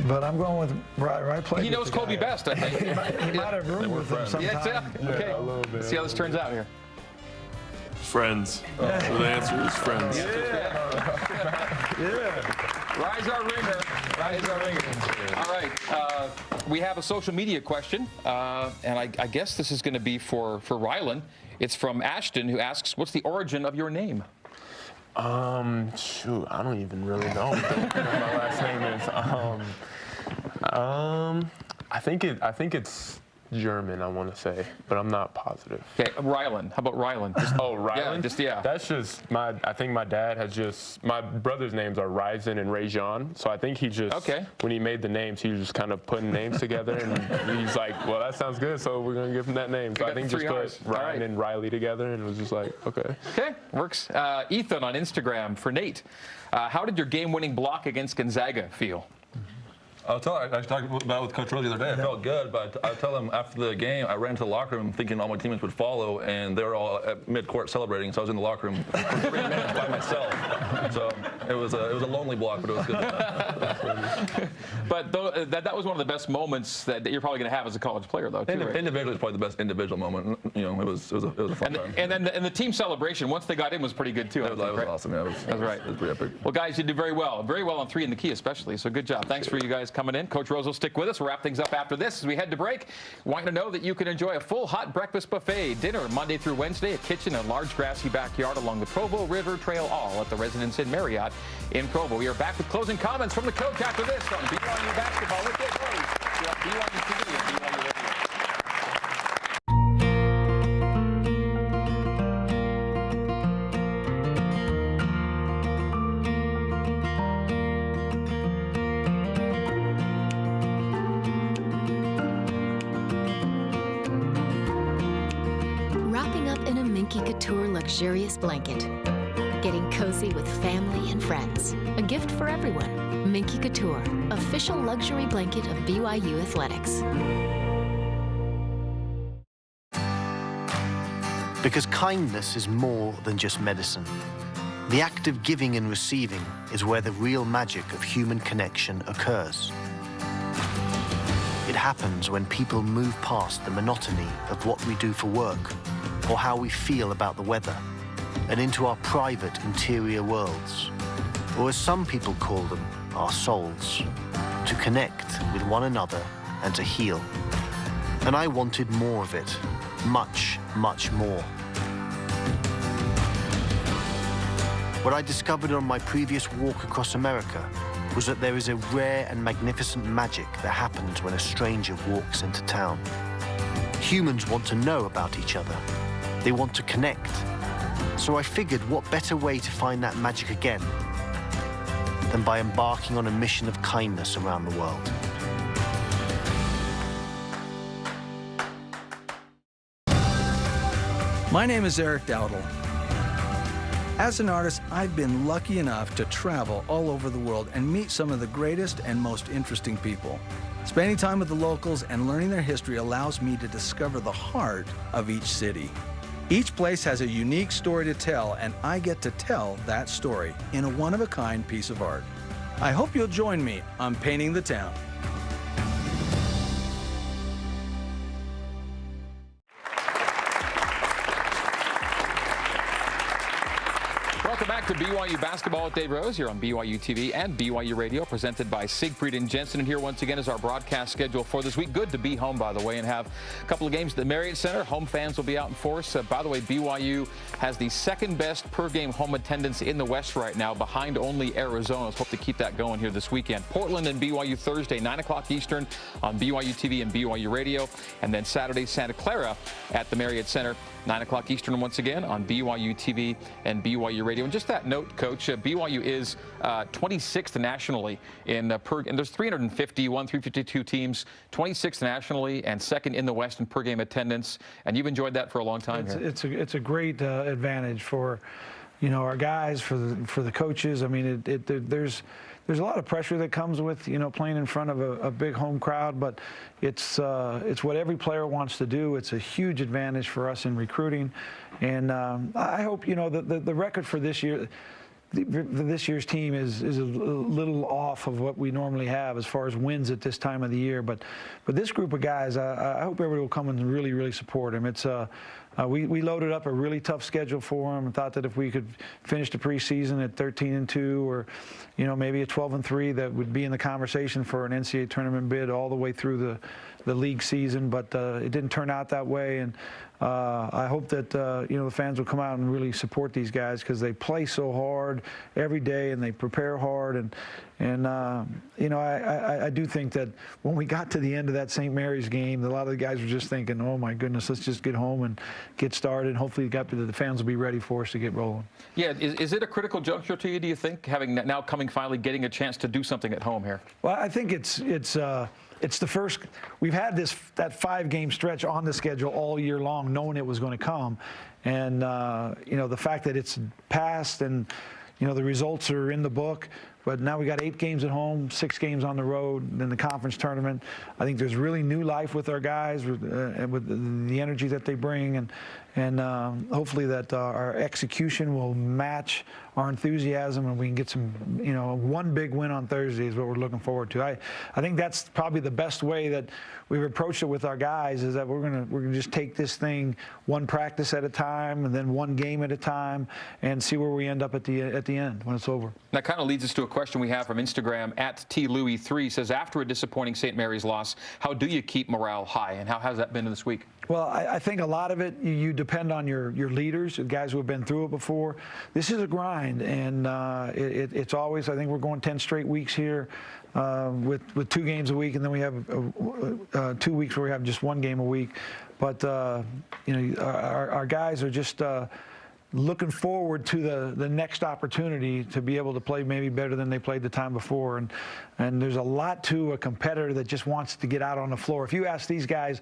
But I'm going with right play. He knows Colby best, I think. He might have roomed with him sometime. Yeah, okay. A little bit. Let's see how this turns out here. Friends. So the answer is Friends. Yeah. Rise our ringer. Rise our ringer. All right. We have a social media question, and I guess this is going to be for Ryland. It's from Ashton, who asks, what's the origin of your name? Shoot, I don't even really know what my last name is. I think it's German, I want to say, but I'm not positive. Okay, Ryland. How about Ryland? Ryland? Yeah. That's just I think my dad has my brother's names are Ryzen and Rajon, so I think he just, when he made the names, he was just kind of putting names together, and he's like, well, that sounds good, so we're going to give him that name. So I think just put Ryan and Riley together, and it was just like, okay. Okay, works. Ethan on Instagram for Nate. How did your game-winning block against Gonzaga feel? I talked about it with Coach Rose the other day. I felt good, but I tell him after the game, I ran to the locker room thinking all my teammates would follow, and they were all at mid-court celebrating. So I was in the locker room for 3 minutes by myself. So it was a lonely block, but it was good. But that was one of the best moments that you're probably going to have as a college player, though. Too, right? Individually, it's probably the best individual moment. You know, it was a fun time. And then the team celebration once they got in was pretty good too. That was awesome. Yeah, that's right. It was pretty epic. Well, guys, you did very well on 3 in the Key, especially. So good job. Thanks for you guys coming in. Coach Rose will stick with us. We'll wrap things up after this as we head to break. Want you to know that you can enjoy a full hot breakfast buffet dinner Monday through Wednesday, a kitchen and large grassy backyard along the Provo River Trail, all at the Residence Inn Marriott in Provo. We are back with closing comments from the coach after this on BYU Basketball with Dave Rose. BYU TV and BYU Radio. Minky Couture luxurious blanket. Getting cozy with family and friends. A gift for everyone. Minky Couture, official luxury blanket of BYU Athletics. Because kindness is more than just medicine. The act of giving and receiving is where the real magic of human connection occurs. It happens when people move past the monotony of what we do for work or how we feel about the weather and into our private interior worlds, or as some people call them, our souls, to connect with one another and to heal. And I wanted more of it, much, much more. What I discovered on my previous walk across America was that there is a rare and magnificent magic that happens when a stranger walks into town. Humans want to know about each other. They want to connect. So I figured, what better way to find that magic again than by embarking on a mission of kindness around the world. My name is Eric Dowdle. As an artist, I've been lucky enough to travel all over the world and meet some of the greatest and most interesting people. Spending time with the locals and learning their history allows me to discover the heart of each city. Each place has a unique story to tell, and I get to tell that story in a one-of-a-kind piece of art. I hope you'll join me on Painting the Town. Welcome back to BYU Basketball with Dave Rose here on BYU TV and BYU Radio, presented by Siegfried and Jensen. And here once again is our broadcast schedule for this week. Good to be home, by the way, and have a couple of games at the Marriott Center. Home fans will be out in force. By the way, BYU has the second best per-game home attendance in the West right now, behind only Arizona. Let's hope to keep that going here this weekend. Portland and BYU Thursday, 9 o'clock Eastern on BYU TV and BYU Radio. And then Saturday, Santa Clara at the Marriott Center, 9 o'clock Eastern once again on BYU TV and BYU Radio. And just that note, Coach, BYU is 26th nationally in and there's 352 teams, 26th nationally and second in the West in per game attendance. And you've enjoyed that for a long time here. It's a great advantage for, our guys, for the coaches. I mean, there's a lot of pressure that comes with, playing in front of a big home crowd, but it's what every player wants to do. It's a huge advantage for us in recruiting. And I hope, the record for this year, this year's team is a little off of what we normally have as far as wins at this time of the year. But this group of guys, I hope everybody will come and really, really support them. It's we loaded up a really tough schedule for them and thought that if we could finish the preseason at 13-2 or, maybe a 12-3, that would be in the conversation for an NCAA tournament bid all the way through the league season. But it didn't turn out that way. And I hope that, the fans will come out and really support these guys because they play so hard every day and they prepare hard. And I do think that when we got to the end of that St. Mary's game, a lot of the guys were just thinking, oh, my goodness, let's just get home and get started. Hopefully the fans will be ready for us to get rolling. Yeah, is it a critical juncture to you, do you think, having now finally getting a chance to do something at home here? Well, I think it's the first. We've had that 5-game stretch on the schedule all year long, knowing it was going to come, and the fact that it's passed and the results are in the book. But now we got 8 games at home, 6 games on the road, then the conference tournament. I think there's really new life with our guys, with the energy that they bring, and hopefully that our execution will match our enthusiasm, and we can get some, one big win on Thursday is what we're looking forward to. I think that's probably the best way that we've approached it with our guys, is that we're gonna just take this thing one practice at a time, and then one game at a time, and see where we end up at the end when it's over. That kind of leads us to a question we have from Instagram at TLouis3. Says, after a disappointing St. Mary's loss, how do you keep morale high, and how has that been this week? Well, I think a lot of it, you depend on your leaders, the guys who have been through it before. This is a grind, and it's always, I think we're going 10 straight weeks here with 2 games a week, and then we have 2 weeks where we have just 1 game a week. But, our guys are just looking forward to the next opportunity to be able to play maybe better than they played the time before. And there's a lot to a competitor that just wants to get out on the floor. If you ask these guys,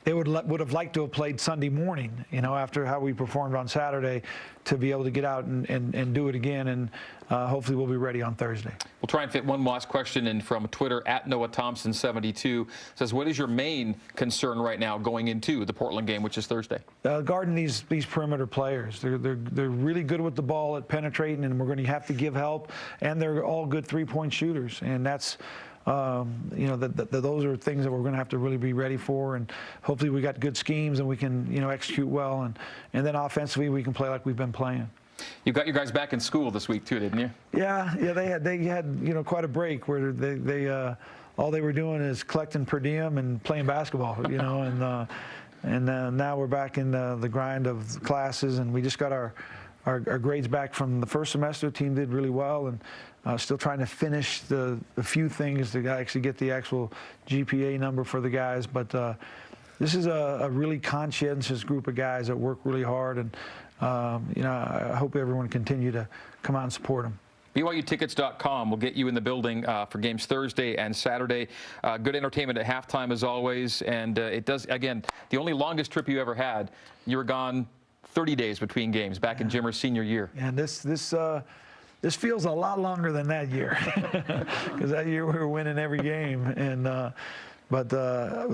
they would have liked to have played Sunday morning, after how we performed on Saturday, to be able to get out and do it again. And hopefully we'll be ready on Thursday. We'll try and fit one last question in from Twitter at Noah Thompson 72. Says, what is your main concern right now going into the Portland game, which is Thursday? Guarding these perimeter players. They're really good with the ball at penetrating, and we're going to have to give help. And they're all good three-point shooters, and that's. Those are things that we're going to have to really be ready for, and hopefully we got good schemes and we can, execute well, and then offensively we can play like we've been playing. You got your guys back in school this week too, didn't you? Yeah, they had quite a break where they all they were doing is collecting per diem and playing basketball, and now we're back in the grind of classes, and we just got our grades back from the first semester. The team did really well, and still trying to finish the few things to actually get the actual GPA number for the guys. But this is a really conscientious group of guys that work really hard, and I hope everyone continue to come out and support them. BYUtickets.com will get you in the building for games Thursday and Saturday. Good entertainment at halftime as always, and it does, again, the only longest trip you ever had, you were gone 30 days between games back in Jimmer's senior year. And this feels a lot longer than that year, because that year we were winning every game. And but I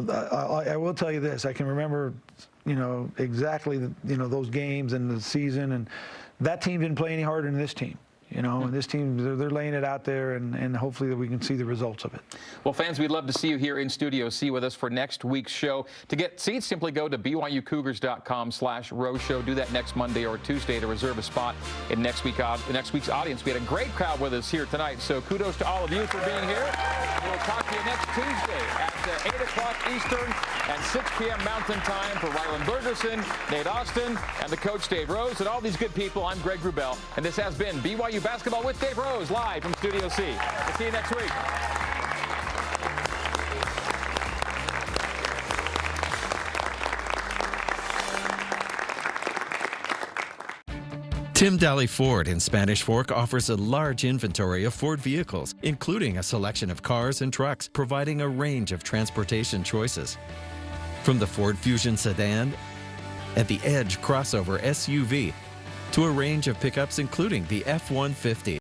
will tell you this: I can remember, exactly, those games and the season, and that team didn't play any harder than this team. And this team, they're laying it out there, and hopefully that we can see the results of it. Well, fans, we'd love to see you here in studio, see you with us for next week's show. To get seats, simply go to BYUCougars.com/row show. Do that next Monday or Tuesday to reserve a spot in next week's audience. We had a great crowd with us here tonight, so kudos to all of you for being here. We'll talk to you next Tuesday at 8 o'clock Eastern and 6 p.m. Mountain Time. For Ryland Bergersen, Nate Austin, and the coach Dave Rose, and all these good people, I'm Greg Wrubell, and this has been BYU Basketball with Dave Rose, live from Studio C. We'll see you next week. Tim Daly Ford in Spanish Fork offers a large inventory of Ford vehicles, including a selection of cars and trucks, providing a range of transportation choices. From the Ford Fusion sedan and the Edge crossover SUV to a range of pickups including the F-150.